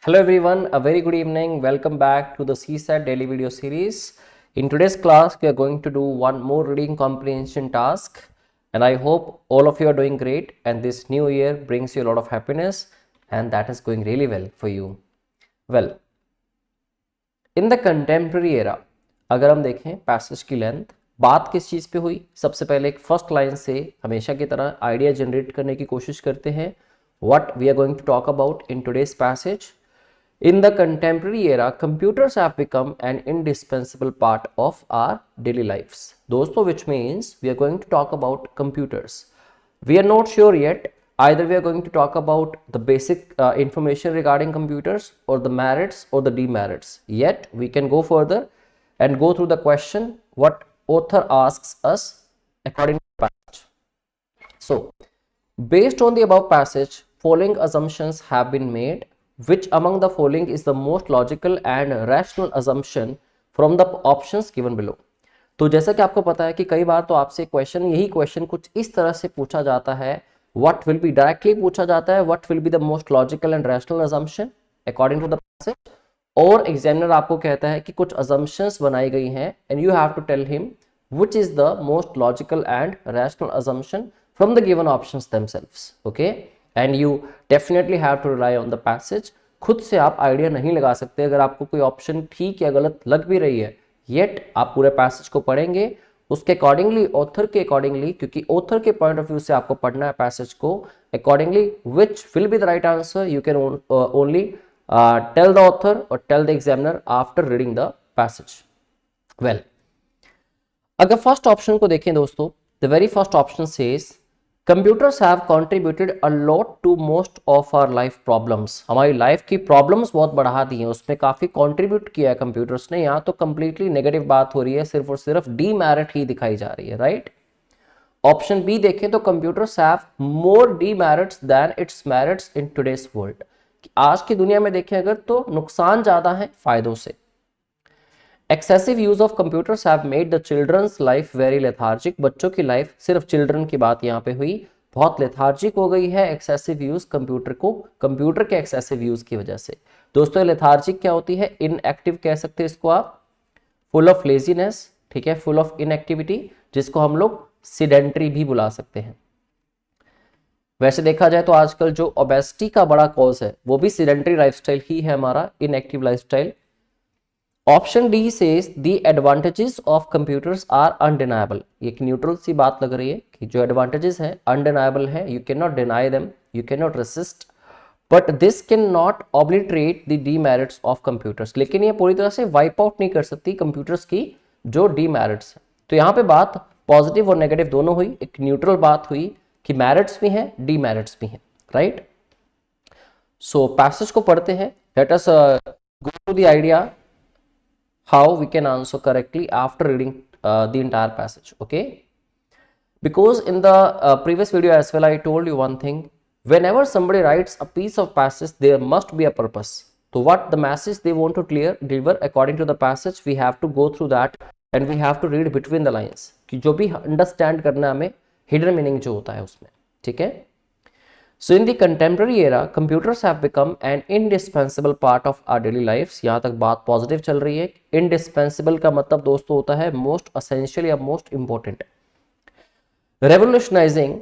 Hello everyone, a very good evening. Welcome back to the CSAT daily video series. In today's class, we are going to do one more reading comprehension task, and I hope all of you are doing great and this new year brings you a lot of happiness and that is going really well for you. Well, in the contemporary era, अगर हम देखें passage की length, बात किस चीज़ पे हुई? सबसे पहले एक फर्स्ट लाइन से हमेशा की तरह आइडिया जनरेट करने की कोशिश करते हैं. What we are going to talk about in today's passage. In the contemporary era, computers have become an indispensable part of our daily lives. दोस्तों, which means we are going to talk about computers. We are not sure yet. Either we are going to talk about the basic information regarding computers or the merits or the demerits. Yet we can go further and go through the question what author asks us according to the passage. So, based on the above passage, following assumptions have been made. Which among the following is the most logical and rational assumption from the options given below? तो जैसा कि आपको पता है कि कई बार तो आपसे यही क्वेश्चन कुछ इस तरह से पूछा जाता है, व्हाट विल बी डायरेक्टली पूछा जाता है, what will be the most logical and rational assumption according to the passage, और एग्जामिनर आपको कहता है कि कुछ असम्पशंस बनाई गई हैं and you have to tell him which is the most logical and rational assumption from the given options themselves. Okay, and you definitely have to rely on the passage. खुद से आप आइडिया नहीं लगा सकते. अगर आपको कोई ऑप्शन ठीक या गलत लग भी रही है, येट आप पूरे पैसेज को पढ़ेंगे उसके अकॉर्डिंगली, ऑथर के अकॉर्डिंगली, क्योंकि ऑथर के पॉइंट ऑफ व्यू से आपको पढ़ना है पैसेज को accordingly. Which will be the right answer you can only tell the author और tell the examiner after reading the passage. Well, अगर फर्स्ट ऑप्शन को देखें दोस्तों, the very first option says computers have contributed a lot to most of our life problems. हमारी life की problems बहुत बढ़ा दी हैं, उसमें काफी कंट्रीब्यूट किया है कंप्यूटर्स ने. यहाँ तो कंप्लीटली नेगेटिव बात हो रही है, सिर्फ और सिर्फ डीमेरिट ही दिखाई जा रही है. राइट. ऑप्शन बी देखें तो computers have more demerits than its merits in today's world. आज की दुनिया में देखें अगर तो नुकसान ज्यादा है फायदों से. Excessive use of computers have made the children's life very lethargic. बच्चों की लाइफ, सिर्फ चिल्ड्रन की बात यहाँ पे हुई, बहुत लेथार्जिक हो गई है एक्सेसिव यूज कंप्यूटर के एक्सेसिव यूज की वजह से. दोस्तों, लेथार्जिक क्या होती है? इनएक्टिव कह सकते हैं इसको आप, फुल ऑफ लेजीनेस, ठीक है, फुल ऑफ इनएक्टिविटी, जिसको हम लोग सीडेंटरी भी बुला सकते हैं. वैसे देखा जाए तो आजकल जो ओबेसिटी का बड़ा कॉज है वो भी सीडेंटरी लाइफस्टाइल ही है, हमारा inactive lifestyle. Option D says the advantages of computers are undeniable. एक न्यूट्रल सी बात लग रही है कि जो एडवांटेजेस हैं अनडिनायबल है, you can not deny them, you can not resist, but this can not obliterate the demerits of computers. लेकिन ये पूरी तरह से वाइप आउट नहीं कर सकती कंप्यूटर्स की जो डीमेरिट्स है. तो यहाँ पे बात पॉजिटिव और नेगेटिव दोनों हुई, एक न्यूट्रल बात हुई कि मेरिट्स भी हैं डीमेरिट्स भी हैं. राइट. सो पैसेज को पढ़ते हैं. Let us go to the idea how we can answer correctly after reading the entire passage. Okay, because in the previous video as well I told you one thing, whenever somebody writes a piece of passage there must be a purpose. So what the message they want to deliver according to the passage, we have to go through that and we have to read between the lines कि जो भी understand करना हमें hidden meaning जो होता है उसमें. ठीक है. So in the contemporary era, computers have become an indispensable part of our daily lives. यहाँ तक बात पॉजिटिव चल रही है. Indispensable का मतलब दोस्तों होता है most essential या most important. Revolutionizing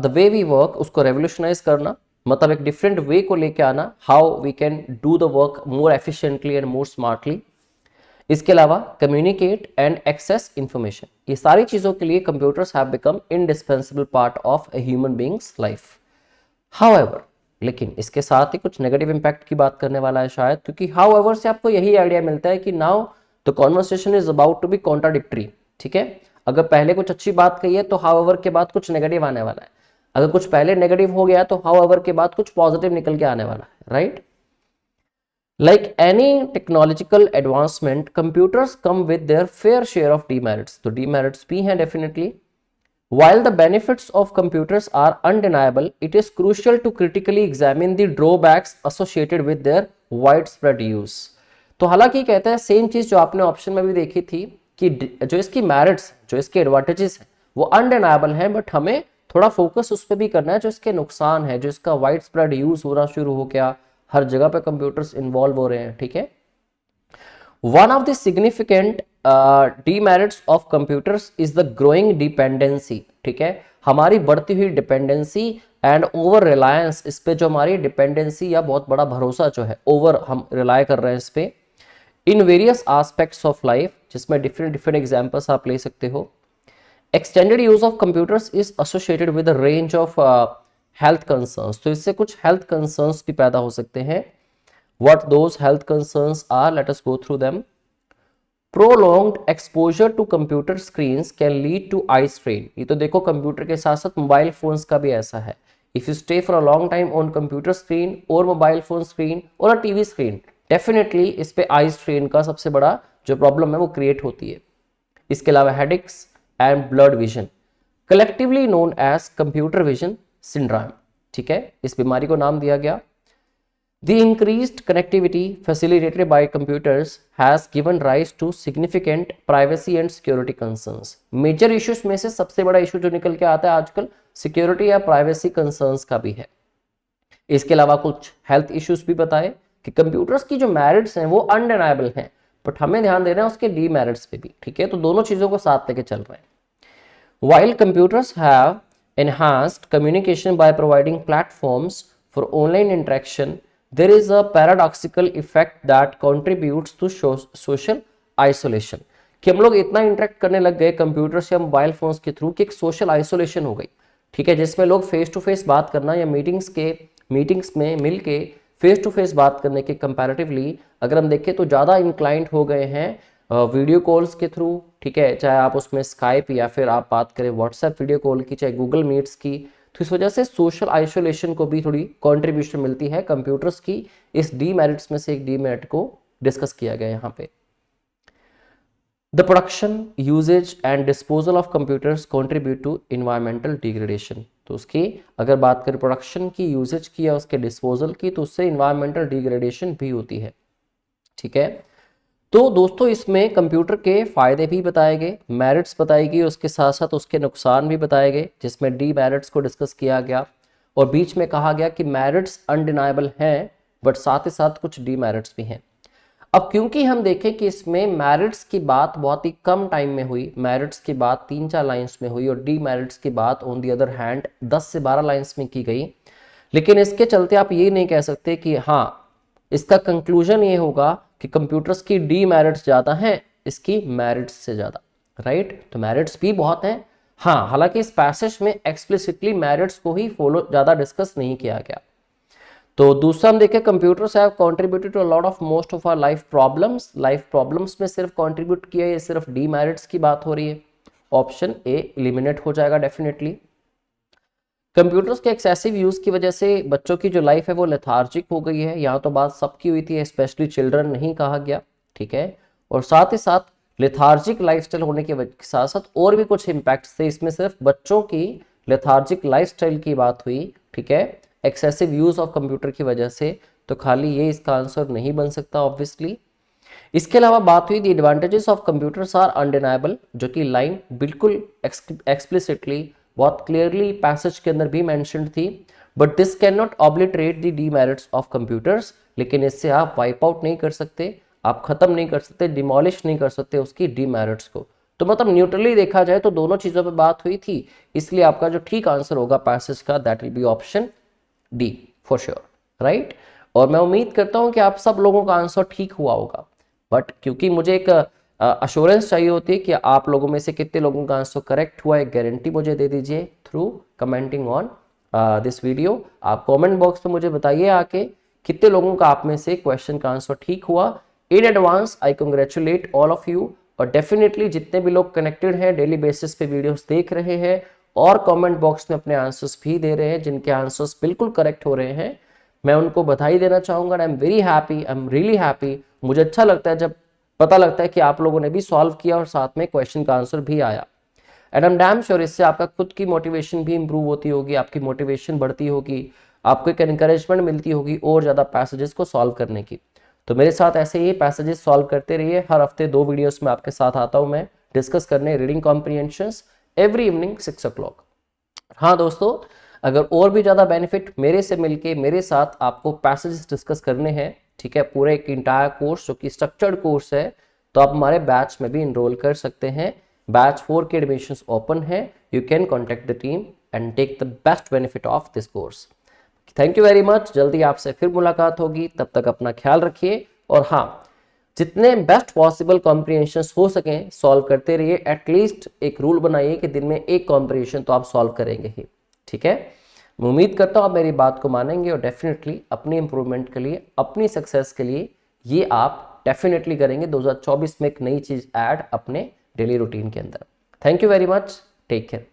the way we work, उसको revolutionize करना मतलब एक different way को लेके आना, how we can do the work more efficiently and more smartly. इसके अलावा कम्युनिकेट एंड एक्सेस इंफॉर्मेशन, ये सारी चीजों के लिए computers have become indispensable part of a human beings life. However, लेकिन इसके साथ ही कुछ नेगेटिव इंपैक्ट की बात करने वाला है शायद, क्योंकि हाउएवर से आपको यही आइडिया मिलता है कि now the conversation is about to be contradictory. ठीक है. अगर पहले कुछ अच्छी बात कही है तो हाउएवर के बाद कुछ नेगेटिव आने वाला है. अगर कुछ पहले नेगेटिव हो गया तो हाउएवर के बाद कुछ पॉजिटिव निकल के आने वाला है. Right. Like any technological advancement, computers come with their fair share of demerits. तो demerits भी हैं definitely. While the benefits of computers are undeniable, it is crucial to critically examine the drawbacks associated with their widespread use. तो हालांकि कहता है same चीज जो आपने ऑप्शन में भी देखी थी कि जो इसकी मेरिट्स, जो इसके एडवांटेजेस हैं वो अनडिनायबल हैं, बट हमें थोड़ा फोकस उस पर भी करना है जो इसके नुकसान है, जो इसका वाइड स्प्रेड यूज होना शुरू हो गया, हर जगह पे कंप्यूटर्स इन्वॉल्व हो रहे हैं, ठीक है। One of the significant demerits of computers is the growing dependency, ठीक है, हमारी बढ़ती हुई डिपेंडेंसी एंड ओवर रिलायंस, इस पे जो हमारी डिपेंडेंसी या बहुत बड़ा भरोसा जो है, ओवर हम रिलाय कर रहे हैं इस पे, in various aspects of life, जिसमें डिफरेंट डिफरेंट एग्जांपल्स आप ले सकते हो। Extended use of computers is associated with a range of health concerns, तो इससे कुछ हेल्थ कंसर्न्स भी पैदा हो सकते हैं। What those health concerns are, let us go through them. Prolonged exposure to computer screens can lead to eye strain, ये तो देखो कंप्यूटर के साथ साथ मोबाइल फोन्स का भी ऐसा है। If you stay for a long time on computer screen और मोबाइल फोन स्क्रीन और अ टीवी स्क्रीन, डेफिनेटली इस पे आई स्ट्रेन का सबसे बड़ा जो प्रॉब्लम है वो क्रिएट होती है। इसके अलावा headaches and blurred vision, collectively known as computer vision syndrome, ठीक है, इस बीमारी को नाम दिया गया। The increased connectivity facilitated by computers has given rise to significant privacy and security concerns. Major issues में से सबसे बड़ा इशू जो निकल के आता है आजकल सिक्योरिटी या प्राइवेसी कंसर्न्स का भी है। इसके अलावा कुछ हेल्थ इश्यूज भी बताए कि कंप्यूटर्स की जो मेरिट्स हैं वो अनडिनाइबल हैं, बट हमें ध्यान देना है उसके डीमेरिट्स पे भी, ठीक है, तो दोनों चीजों को साथ लेके चल रहे हैं। While computers have enhanced communication by providing platforms for online interaction, there is a paradoxical effect that contributes to social isolation, कि हम लोग इतना इंटरेक्ट करने लग गए कंप्यूटर्स या मोबाइल फोन्स के थ्रू कि एक सोशल आइसोलेशन हो गई, ठीक है, जिसमें लोग फेस टू फेस बात करना या मीटिंग्स में मिलके फेस टू फेस बात करने के कंपैरेटिवली अगर हम देखें तो ज़्यादा इंक्लाइंड हो गए हैं वीडियो कॉल्स के थ्रू, ठीक है, चाहे आप उसमें स्काइप या फिर आप बात करें व्हाट्सएप वीडियो कॉल की, चाहे गूगल मीट्स की, तो इस वजह से सोशल आइसोलेशन को भी थोड़ी कंट्रीब्यूशन मिलती है कंप्यूटर्स की। इस डीमेरिट्स में से एक डीमेरिट को डिस्कस किया गया यहाँ पे। The production, uses and disposal of computers contribute to environmental degradation, तो उसकी अगर बात करें प्रोडक्शन की, यूजेज की या उसके डिस्पोजल की, तो उससे इन्वायरमेंटल डिग्रेडेशन भी होती है, ठीक है। तो दोस्तों इसमें कंप्यूटर के फायदे भी बताए गए, मेरिट्स बताई गई, उसके साथ साथ उसके नुकसान भी बताए गए, जिसमें डीमेरिट्स को डिस्कस किया गया और बीच में कहा गया कि मेरिट्स अनडिनाइबल हैं बट साथ ही साथ कुछ डीमेरिट्स भी हैं। अब क्योंकि हम देखें कि इसमें मेरिट्स की बात बहुत ही कम टाइम में हुई, मेरिट्स की बात 3-4 लाइंस में हुई और डीमेरिट्स की बात ऑन दी अदर हैंड 10 से 12 लाइंस में की गई, लेकिन इसके चलते आप ये नहीं कह सकते कि हाँ इसका कंक्लूजन ये होगा कि कंप्यूटर्स की डीमेरिट्स ज़्यादा हैं इसकी मेरिट्स से ज़्यादा, राइट। तो मेरिट्स भी बहुत हैं, हाँ, हालांकि इस पैसेज में एक्सप्लिसिटली मेरिट्स को ही फॉलो ज़्यादा डिस्कस नहीं किया गया। तो दूसरा हम देखें computers have contributed to a lot of most of our life problems में सिर्फ कंट्रीब्यूट किया है, सिर्फ डीमेरिट्स की बात हो रही है, ऑप्शन ए एलिमिनेट हो जाएगा डेफिनेटली। कंप्यूटर्स के एक्सेसिव यूज की वजह से बच्चों की जो लाइफ है वो लेथार्जिक हो गई है, यहाँ तो बात सबकी हुई थी, स्पेशली चिल्ड्रन नहीं कहा गया, ठीक है, और साथ ही साथ लेथार्जिक लाइफस्टाइल होने के साथ साथ और भी कुछ इंपैक्ट्स थे, इसमें सिर्फ बच्चों की लेथार्जिक लाइफस्टाइल की बात हुई, ठीक है, एक्सेसिव यूज ऑफ कंप्यूटर की वजह से, तो खाली ये इसका आंसर नहीं बन सकता ऑब्वियसली। इसके अलावा बात हुई the advantages of computers are undeniable, जो कि लाइन बिल्कुल एक्सप्लिसिटली बहुत क्लियरली पैसेज के अंदर भी मेंशन्ड थी, but this can not obliterate the demerits of computers, लेकिन इससे आप वाइप आउट नहीं कर सकते, आप खत्म नहीं कर सकते, डिमोलिश नहीं कर सकते उसकी डीमेरिट्स को। तो मतलब न्यूट्रली देखा जाए तो दोनों चीजों पे बात हुई थी, इसलिए आपका जो ठीक आंसर होगा पैसेज का that will be option D for sure, right. और मैं उम्मीद करता हूं कि आप सब लोगों का आंसर ठीक हुआ होगा, बट क्योंकि मुझे एक अश्योरेंस चाहिए होती है कि आप लोगों में से कितने लोगों का आंसर करेक्ट हुआ, एक गारंटी मुझे दे दीजिए through commenting on this video. आप कमेंट बॉक्स में मुझे बताइए आके कितने लोगों का आप में से क्वेश्चन का आंसर ठीक हुआ। In advance I congratulate all of you, और डेफिनेटली जितने भी लोग कनेक्टेड हैं, डेली बेसिस पे वीडियोस देख रहे हैं और कमेंट बॉक्स में अपने आंसर्स भी दे रहे हैं, जिनके आंसर्स बिल्कुल करेक्ट हो रहे हैं, मैं उनको बधाई देना चाहूंगा। I am very happy, I am really happy. मुझे अच्छा लगता है जब पता लगता है कि आप लोगों ने भी सॉल्व किया और साथ में क्वेश्चन का आंसर भी आया, and I am damn sure इससे आपका खुद की मोटिवेशन भी इंप्रूव होती होगी, आपकी मोटिवेशन बढ़ती होगी, आपको एक एनकरेजमेंट मिलती होगी और ज्यादा पैसेजेस को सॉल्व करने की। तो मेरे साथ ऐसे ही पैसेजेस सॉल्व करते रहिए, हर हफ्ते 2 वीडियोस में आपके साथ आता हूं मैं डिस्कस करने reading comprehensions every evening 6 o'clock। हाँ दोस्तों, अगर और भी ज़्यादा बेनिफिट मेरे से मिलके मेरे साथ आपको पैसेज डिस्कस करने हैं, ठीक है, पूरे एक इंटायर कोर्स जो कि स्ट्रक्चर्ड कोर्स है, तो आप हमारे बैच में भी इनरोल कर सकते हैं। बैच 4 के एडमिशंस ओपन है। You can contact the team and take the best benefit of this course. Thank you very much. जल्दी आपसे फिर मुलाकात होगी, तब तक अपना ख्याल रखिए। और हाँ, जितने बेस्ट पॉसिबल कॉम्प्रिहेंशंस हो सकें सॉल्व करते रहिए। एटलीस्ट एक रूल बनाइए कि दिन में एक कॉम्प्रिहेंशन तो आप सॉल्व करेंगे ही, ठीक है। मैं उम्मीद करता हूँ आप मेरी बात को मानेंगे और डेफिनेटली अपनी इंप्रूवमेंट के लिए, अपनी सक्सेस के लिए ये आप डेफिनेटली करेंगे। 2024 में एक नई चीज़ ऐड अपने डेली रूटीन के अंदर। Thank you very much. Take care.